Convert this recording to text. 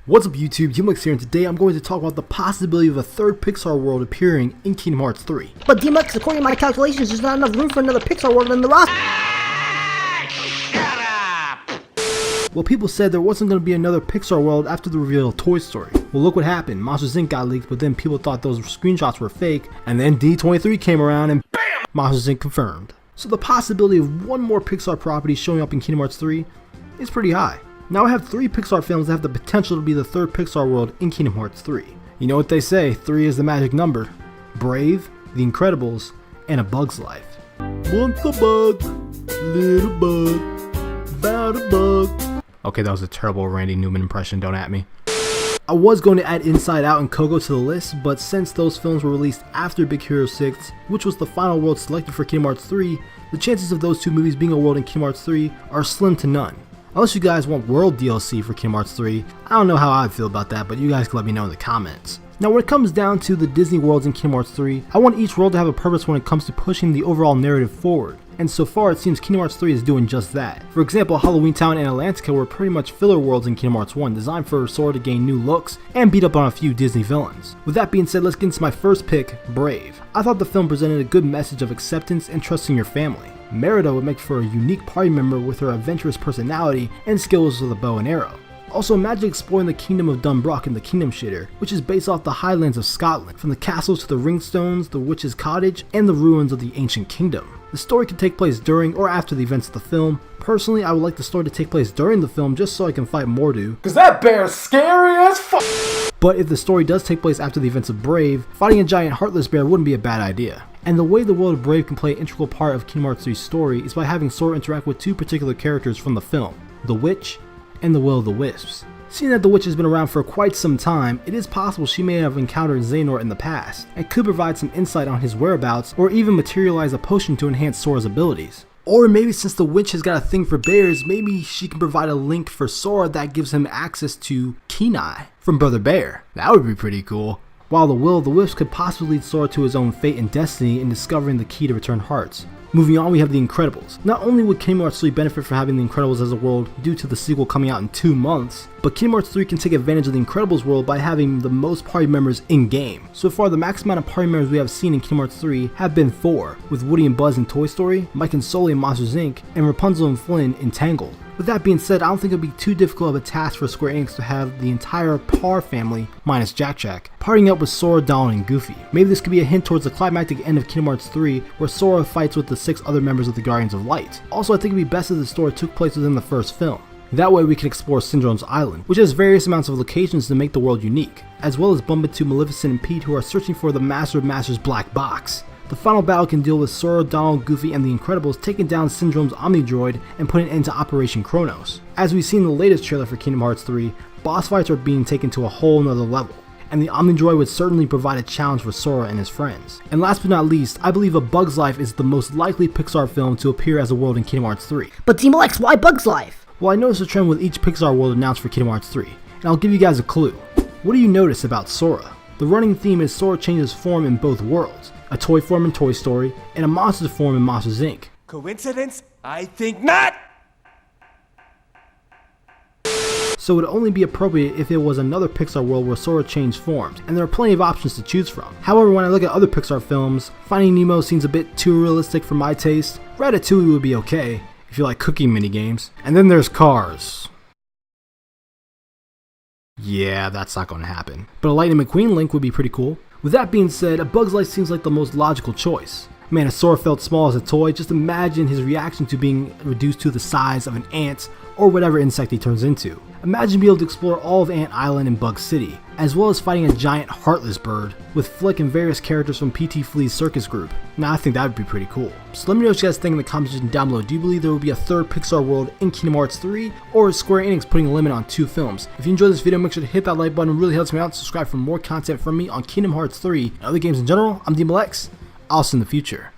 What's up YouTube, DMX here, and today I'm going to talk about the possibility of a third Pixar world appearing in Kingdom Hearts 3. But DMX, according to my calculations, there's not enough room for another Pixar world in the roster. Shut up! Well, people said there wasn't going to be another Pixar world after the reveal of Toy Story. Well, look what happened. Monsters Inc. got leaked, but then people thought those screenshots were fake, and then D23 came around and BAM! Monsters Inc. confirmed. So the possibility of one more Pixar property showing up in Kingdom Hearts 3 is pretty high. Now I have 3 Pixar films that have the potential to be the third Pixar world in Kingdom Hearts 3. You know what they say, 3 is the magic number. Brave, The Incredibles, and A Bug's Life. Once a bug, little bug, about a bug. Okay, that was a terrible Randy Newman impression, don't at me. I was going to add Inside Out and Coco to the list, but since those films were released after Big Hero 6, which was the final world selected for Kingdom Hearts 3, the chances of those 2 movies being a world in Kingdom Hearts 3 are slim to none. Unless you guys want World DLC for Kingdom Hearts 3, I don't know how I feel about that, but you guys can let me know in the comments. Now when it comes down to the Disney worlds in Kingdom Hearts 3, I want each world to have a purpose when it comes to pushing the overall narrative forward. And so far it seems Kingdom Hearts 3 is doing just that. For example, Halloween Town and Atlantica were pretty much filler worlds in Kingdom Hearts 1, designed for Sora to gain new looks and beat up on a few Disney villains. With that being said, let's get into my first pick, Brave. I thought the film presented a good message of acceptance and trusting your family. Merida would make for a unique party member with her adventurous personality and skills with a bow and arrow. Also, imagine exploring the Kingdom of Dunbrook in the Kingdom Shitter, which is based off the Highlands of Scotland, from the castles to the ringstones, the witch's cottage, and the ruins of the ancient kingdom. The story can take place during or after the events of the film. Personally, I would like the story to take place during the film just so I can fight Mordu, cause that bear's scary as fuck! But if the story does take place after the events of Brave, fighting a giant heartless bear wouldn't be a bad idea. And the way the world of Brave can play an integral part of Kingdom Hearts 3's story is by having Sora interact with 2 particular characters from the film, the Witch and the Will-o'-the-Wisps. Seeing that the Witch has been around for quite some time, it is possible she may have encountered Xehanort in the past, and could provide some insight on his whereabouts or even materialize a potion to enhance Sora's abilities. Or maybe since the Witch has got a thing for bears, maybe she can provide a link for Sora that gives him access to Kenai from Brother Bear. That would be pretty cool. While the Will-o'-the-Wisp could possibly lead Sora to his own fate and destiny in discovering the key to return hearts. Moving on, we have The Incredibles. Not only would Kingdom Hearts 3 benefit from having The Incredibles as a world due to the sequel coming out in 2 months, but Kingdom Hearts 3 can take advantage of The Incredibles world by having the most party members in-game. So far, the max amount of party members we have seen in Kingdom Hearts 3 have been 4, with Woody and Buzz in Toy Story, Mike and Sully in Monsters Inc., and Rapunzel and Flynn in Tangled. With that being said, I don't think it would be too difficult of a task for Square Enix to have the entire Par family, minus Jack-Jack, partying up with Sora, Donald, and Goofy. Maybe this could be a hint towards the climactic end of Kingdom Hearts 3, where Sora fights with the 6 other members of the Guardians of Light. Also, I think it would be best if the story took place within the first film. That way we can explore Syndrome's Island, which has various amounts of locations to make the world unique, as well as bump into Maleficent and Pete, who are searching for the Master of Masters black box. The final battle can deal with Sora, Donald, Goofy, and the Incredibles taking down Syndrome's Omnidroid and putting an end to Operation Kronos. As we've seen in the latest trailer for Kingdom Hearts 3, boss fights are being taken to a whole nother level, and the Omnidroid would certainly provide a challenge for Sora and his friends. And last but not least, I believe A Bug's Life is the most likely Pixar film to appear as a world in Kingdom Hearts 3. But DMX, why Bug's Life? Well, I noticed a trend with each Pixar world announced for Kingdom Hearts 3, and I'll give you guys a clue. What do you notice about Sora? The running theme is Sora changes form in both worlds, a toy form in Toy Story, and a monster form in Monsters Inc. Coincidence? I think not! So it would only be appropriate if it was another Pixar world where Sora changed forms, and there are plenty of options to choose from. However, when I look at other Pixar films, Finding Nemo seems a bit too realistic for my taste. Ratatouille would be okay, if you like cooking minigames. And then there's Cars. Yeah, that's not going to happen. But a Lightning McQueen link would be pretty cool. With that being said, A Bug's Life seems like the most logical choice. Man, if Sora felt small as a toy, just imagine his reaction to being reduced to the size of an ant or whatever insect he turns into. Imagine being able to explore all of Ant Island and Bug City, as well as fighting a giant heartless bird, with Flick and various characters from PT Flea's circus group. Now I think that would be pretty cool. So let me know what you guys think in the comment section down below. Do you believe there will be a third Pixar world in Kingdom Hearts 3, or is Square Enix putting a limit on 2 films? If you enjoyed this video, make sure to hit that like button, it really helps me out. Subscribe for more content from me on Kingdom Hearts 3 and other games in general. I'm DMX. I'll see you in the future.